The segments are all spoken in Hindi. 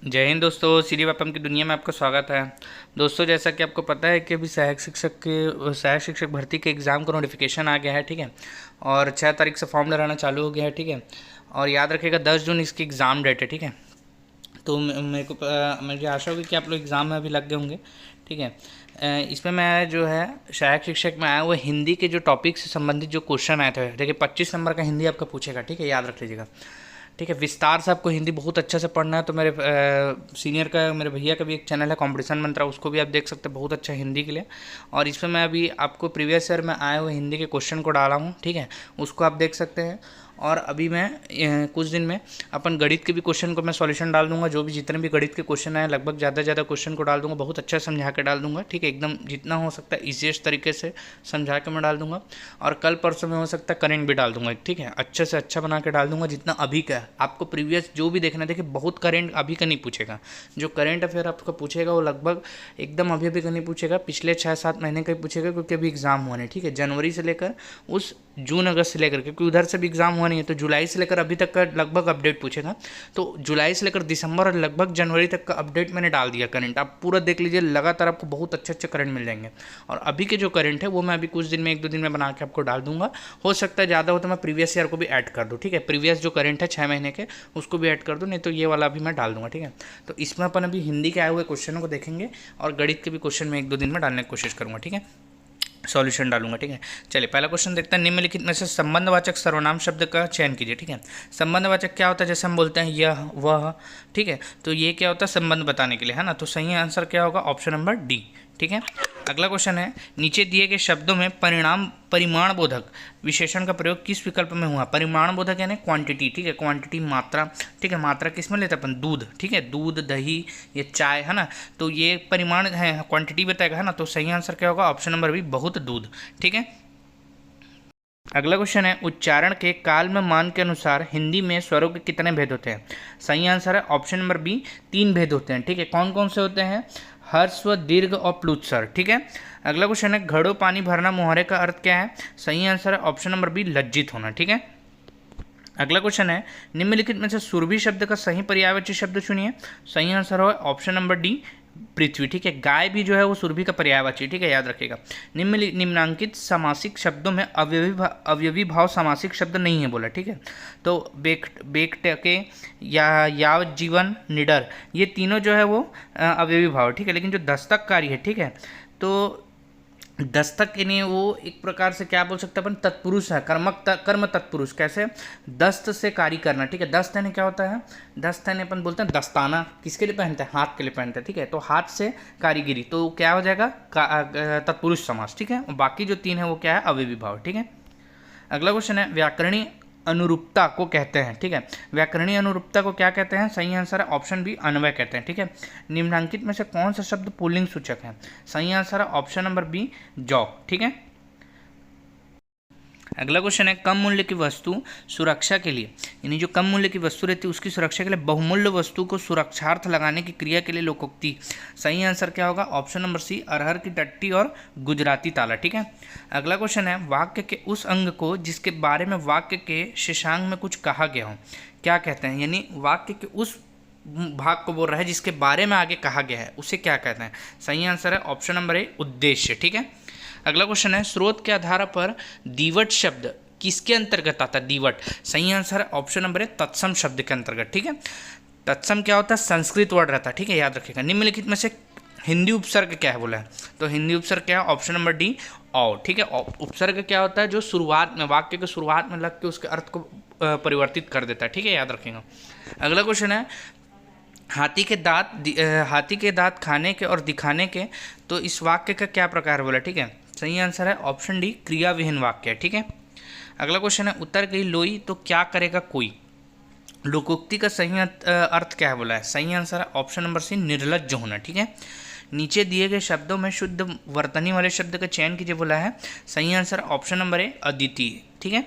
जय हिंद दोस्तों, सीरी व्यापम की दुनिया में आपका स्वागत है। दोस्तों, जैसा कि आपको पता है कि अभी सहायक शिक्षक भर्ती के एग्ज़ाम का नोटिफिकेशन आ गया है, ठीक है। और 6 तारीख से फॉर्म भराना चालू हो गया है, ठीक है। और याद रखिएगा 10 जून इसकी एग्ज़ाम डेट है, ठीक है। तो मुझे आशा होगी कि आप लोग एग्ज़ाम में अभी लग गए होंगे, ठीक है। इसमें मैं जो है सहायक शिक्षक में आया वो हिंदी के जो टॉपिक से संबंधित जो क्वेश्चन आए थे, देखिए 25 नंबर का हिंदी आपका पूछेगा, ठीक है, याद रख लीजिएगा। ठीक है, विस्तार से आपको हिंदी बहुत अच्छे से पढ़ना है तो सीनियर का मेरे भैया का भी एक चैनल है कंपटीशन मंत्रा, उसको भी आप देख सकते हैं, बहुत अच्छा है हिंदी के लिए। और इसमें मैं अभी आपको प्रीवियस ईयर में आए हुए हिंदी के क्वेश्चन को डाला हूँ, ठीक है, उसको आप देख सकते हैं। और अभी मैं कुछ दिन में अपन गणित के भी क्वेश्चन को मैं सॉल्यूशन डाल दूंगा, जो भी जितने भी गणित के क्वेश्चन आए लगभग ज़्यादा ज़्यादा क्वेश्चन को डाल दूंगा, बहुत अच्छा समझा के डाल दूंगा, ठीक है, एकदम जितना हो सकता है ईजीएस्ट तरीके से समझा के मैं डाल दूंगा। और कल परसों में हो सकता है करेंट भी डाल दूंगा, ठीक है, अच्छे से अच्छा बना के डाल दूंगा जितना अभी का है। आपको प्रीवियस जो भी देखना है, देखिए बहुत करेंट अभी का नहीं पूछेगा, जो करेंट अफेयर आपको पूछेगा वो लगभग एकदम अभी अभी का नहीं पूछेगा, पिछले 6-7 महीने का ही पूछेगा, क्योंकि अभी एग्जाम हुआ नहीं, ठीक है, जनवरी से लेकर उस जून अगस्त से लेकर, क्योंकि उधर से भी एग्जाम हुआ नहीं है, तो जुलाई से लेकर अभी तक का लगभग अपडेट पूछेगा। तो जुलाई से लेकर दिसंबर और लगभग जनवरी तक का अपडेट मैंने डाल दिया करंट, आप पूरा देख लीजिए, लगातार आपको बहुत अच्छे अच्छे करंट मिल जाएंगे। और अभी के जो करंट है वो मैं अभी कुछ दिन में 1-2 दिन में बना के आपको डाल दूंगा, हो सकता है ज़्यादा हो तो मैं प्रीवियस ईयर को भी ऐड कर दूँ, ठीक है, प्रीवियस जो करंट है 6 महीने के उसको भी ऐड कर दूँ, नहीं तो ये वाला अभी मैं डाल दूंगा, ठीक है। तो इसमें अपन अभी हिंदी के आए हुए क्वेश्चनों को देखेंगे और गणित के भी क्वेश्चन में 1-2 दिन में डालने की कोशिश करूँगा, ठीक है, सॉल्यूशन डालूंगा, ठीक है। चलिए पहला क्वेश्चन देखते हैं, निम्नलिखित में से संबंधवाचक सर्वनाम शब्द का चयन कीजिए, ठीक है। संबंधवाचक क्या होता है, जैसे हम बोलते हैं यह वह, ठीक है, तो ये क्या होता है, संबंध बताने के लिए, है ना। तो सही आंसर क्या होगा, ऑप्शन नंबर डी, ठीक है। अगला क्वेश्चन है, नीचे दिए गए शब्दों में परिमाण बोधक विशेषण का प्रयोग किस विकल्प में हुआ। परिमाण बोधक यानी क्वांटिटी, ठीक है, क्वांटिटी मात्रा, ठीक है, मात्रा किस में लेते हैं अपन, दूध, ठीक है, दूध दही ये चाय, है ना, तो ये परिमाण है, क्वांटिटी बताएगा, है ना। तो सही आंसर क्या होगा, ऑप्शन नंबर बी, बहुत दूध, ठीक है। अगला क्वेश्चन है, उच्चारण के काल में मान के अनुसार हिंदी में स्वरों के कितने भेद होते हैं। सही आंसर है ऑप्शन नंबर बी, 3 भेद होते हैं, ठीक है। कौन कौन से होते हैं, हर्स्व दीर्घ और प्लुत स्वर, ठीक है। अगला क्वेश्चन है, घड़ों पानी भरना मुहावरे का अर्थ क्या है। सही आंसर है ऑप्शन नंबर बी, लज्जित होना, ठीक है। अगला क्वेश्चन है, निम्नलिखित में से सुरभि शब्द का सही पर्यायवाची शब्द चुनिए। सही आंसर है ऑप्शन नंबर डी, पृथ्वी, ठीक है। गाय भी जो है वो सुरभि का पर्यायवाची, ठीक है, याद रखिएगा। निम्नांकित समासिक शब्दों में अवयवी भाव समासिक शब्द नहीं है बोला, ठीक है। तो बेकटके या यावत जीवन निडर, ये तीनों जो है वो अवयवी भाव, ठीक है। लेकिन जो दस्तककारी है, ठीक है, तो दस्तक यानी वो एक प्रकार से क्या बोल सकते हैं अपन, तत्पुरुष है, कर्म तत्पुरुष, कैसे, दस्त से कार्य करना, ठीक है। दस्त यानी क्या होता है, दस्त यानी अपन बोलते हैं दस्ताना, किसके लिए पहनते हैं, हाथ के लिए पहनते हैं, ठीक है। तो हाथ से कारीगिरी, तो क्या हो जाएगा, तत्पुरुष समास, ठीक है। बाकी जो 3 है वो क्या है, अवयवी भाव, ठीक है। अगला क्वेश्चन है, व्याकरणीय अनुरूपता को कहते हैं, ठीक है। व्याकरणीय अनुरूपता को क्या कहते हैं। सही आंसर है ऑप्शन बी, अन्वय कहते हैं, ठीक है। निम्नांकित में से कौन सा शब्द पुल्लिंग सूचक है। सही आंसर है ऑप्शन नंबर बी, जॉब, ठीक है। अगला क्वेश्चन है, कम मूल्य की वस्तु सुरक्षा के लिए, यानी जो कम मूल्य की वस्तु रहती है उसकी सुरक्षा के लिए बहुमूल्य वस्तु को सुरक्षार्थ लगाने की क्रिया के लिए लोकोक्ति। सही आंसर क्या होगा, ऑप्शन नंबर सी, अरहर की टट्टी और गुजराती ताला, ठीक है। अगला क्वेश्चन है, वाक्य के उस अंग को जिसके बारे में वाक्य के शेषांग में कुछ कहा गया हो, क्या कहते हैं। यानी वाक्य के उस भाग को बोल रहा है जिसके बारे में आगे कहा गया है, उसे क्या कहते हैं। सही आंसर है ऑप्शन नंबर ए, उद्देश्य, ठीक है। अगला क्वेश्चन है, स्रोत के आधार पर दीवट शब्द किसके अंतर्गत आता है, दीवट। सही आंसर है ऑप्शन नंबर है, तत्सम शब्द के अंतर्गत, ठीक है। तत्सम क्या होता है, संस्कृत वर्ड रहता है, ठीक है, याद रखिएगा। निम्नलिखित में से हिंदी उपसर्ग क्या है बोला है, तो हिंदी उपसर्ग क्या है, ऑप्शन नंबर डी, औ, ठीक है। उपसर्ग क्या होता है, जो शुरुआत में, वाक्य के शुरुआत में लग के उसके अर्थ को परिवर्तित कर देता है, ठीक है, याद रखिएगा। अगला क्वेश्चन है, हाथी के दांत खाने के और दिखाने के, तो इस वाक्य का क्या प्रकार बोला, ठीक है। सही आंसर है ऑप्शन डी, क्रियाविहीन वाक्य, ठीक है। अगला क्वेश्चन है, उतर गई लोई तो क्या करेगा कोई। लोकोक्ति का सही अर्थ क्या है बोला है। सही आंसर है ऑप्शन नंबर सी, निर्लज्ज होना, ठीक है। नीचे दिए गए शब्दों में शुद्ध वर्तनी वाले शब्द का चयन कीजिए बोला है। सही आंसर ऑप्शन नंबर ए, अद्वितीय, ठीक है।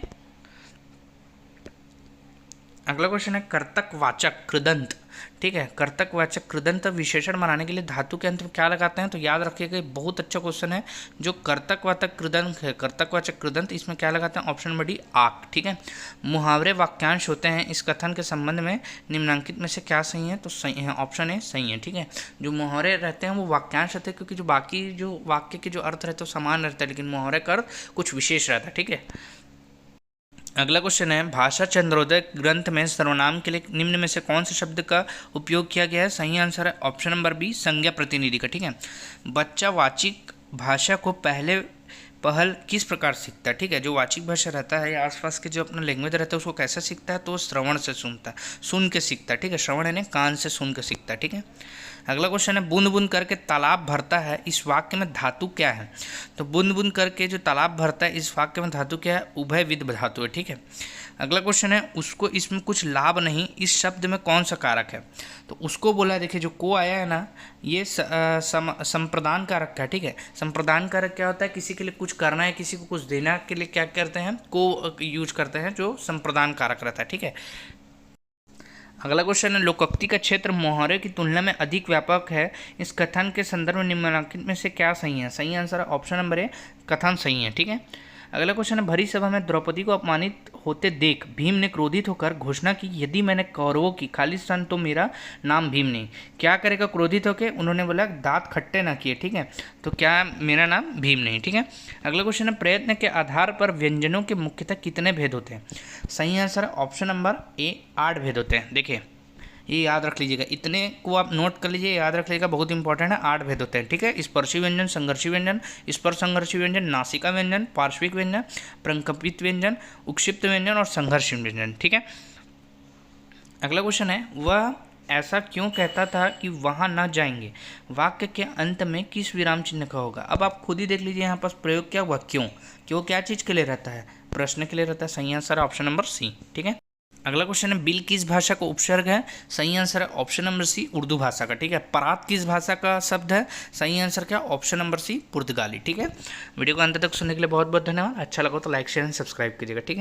अगला क्वेश्चन है कर्तकवाचक कृदंत। ठीक है, कर्तकवाचक कृदंत विशेषण बनाने के लिए धातु के अंत में क्या लगाते हैं? तो याद रखिएगा, ये बहुत अच्छा क्वेश्चन है। जो कर्तकवाचक कृदंत है, कर्तकवाचक कृदंत, इसमें क्या लगाते हैं? ऑप्शन नंबर डी आक। ठीक है, मुहावरे वाक्यांश होते हैं, इस कथन के संबंध में निम्नलिखित में से क्या सही है? तो सही है, ऑप्शन ए सही है। ठीक है, जो मुहावरे रहते हैं वो वाक्यांश रहते हैं, क्योंकि जो बाकी जो वाक्य के जो अर्थ रहते हैं वो समान रहता है, लेकिन मुहावरे का अर्थ कुछ विशेष रहता है। ठीक है, अगला क्वेश्चन है भाषा चंद्रोदय ग्रंथ में सर्वनाम के लिए निम्न में से कौन से शब्द का उपयोग किया गया है? सही आंसर है ऑप्शन नंबर बी संज्ञा प्रतिनिधि का। ठीक है, बच्चा वाचिक भाषा को पहल किस प्रकार सीखता है? ठीक है, जो वाचिक भाषा रहता है या आसपास के जो अपना लैंग्वेज रहता है उसको कैसे सीखता है? तो श्रवण से सुनता है, सुन के सीखता है। ठीक है, श्रवण यानी कान से सुन के सीखता है। ठीक है, अगला क्वेश्चन है बूंद बूंद करके तालाब भरता है, इस वाक्य में धातु क्या है? तो बूंद बूंद करके जो तालाब भरता है, इस वाक्य में धातु क्या है? उभयविध धातु है। ठीक है, अगला क्वेश्चन है उसको इसमें कुछ लाभ नहीं, इस शब्द में कौन सा कारक है? तो उसको बोला है, देखिए जो को आया है ना, ये संप्रदान कारक का। ठीक है, संप्रदान कारक क्या होता है? किसी के लिए कुछ करना है, किसी को कुछ देना के लिए क्या करते हैं? को यूज करते हैं, जो संप्रदान कारक रहता है। ठीक है, अगला क्वेश्चन है लोकोक्ति का क्षेत्र मुहावरे की तुलना में अधिक व्यापक है, इस कथन के संदर्भ में निम्नलिखित में से क्या सही है? सही आंसर है ऑप्शन नंबर ए कथन सही है। ठीक है, अगला क्वेश्चन है भरी सभा में द्रौपदी को अपमानित होते देख भीम ने क्रोधित होकर घोषणा की, यदि मैंने कौरवों की खालिस्तान तो मेरा नाम भीम नहीं। क्या करेगा क्रोधित होकर? उन्होंने बोला दांत खट्टे ना किए। ठीक है, तो क्या मेरा नाम भीम नहीं। ठीक है, अगला क्वेश्चन है प्रयत्न के आधार पर व्यंजनों के मुख्यतः कितने भेद होते हैं? सही आंसर है ऑप्शन नंबर ए 8 भेद होते हैं। देखिए ये याद रख लीजिएगा, इतने को आप नोट कर लीजिए, याद रख लीजिएगा, बहुत इंपॉर्टेंट है। 8 भेद होते हैं। ठीक है, स्पर्शी व्यंजन, संघर्षी व्यंजन, स्पर्श संघर्षी व्यंजन, नासिका व्यंजन, पार्श्विक व्यंजन, प्रकंपित व्यंजन, उक्षिप्त व्यंजन और संघर्षी व्यंजन। ठीक है, अगला क्वेश्चन है वह ऐसा क्यों कहता था कि वहां न जाएंगे, वाक्य के अंत में किस विराम चिन्ह का होगा? अब आप खुद ही देख लीजिए, यहाँ पास प्रयोग क्या हुआ, क्यों। क्यों क्या चीज़ के लिए रहता है? प्रश्न के लिए रहता है। सही आंसर है ऑप्शन नंबर सी। ठीक है, अगला क्वेश्चन है बिल किस भाषा का उपसर्ग है? सही आंसर है ऑप्शन नंबर सी उर्दू भाषा का। ठीक है, परात किस भाषा का शब्द है? सही आंसर क्या? ऑप्शन नंबर सी पुर्तगाली। ठीक है, वीडियो को अंत तक सुनने के लिए बहुत बहुत धन्यवाद। अच्छा लगा तो लाइक शेयर एंड सब्सक्राइब कीजिएगा। ठीक है।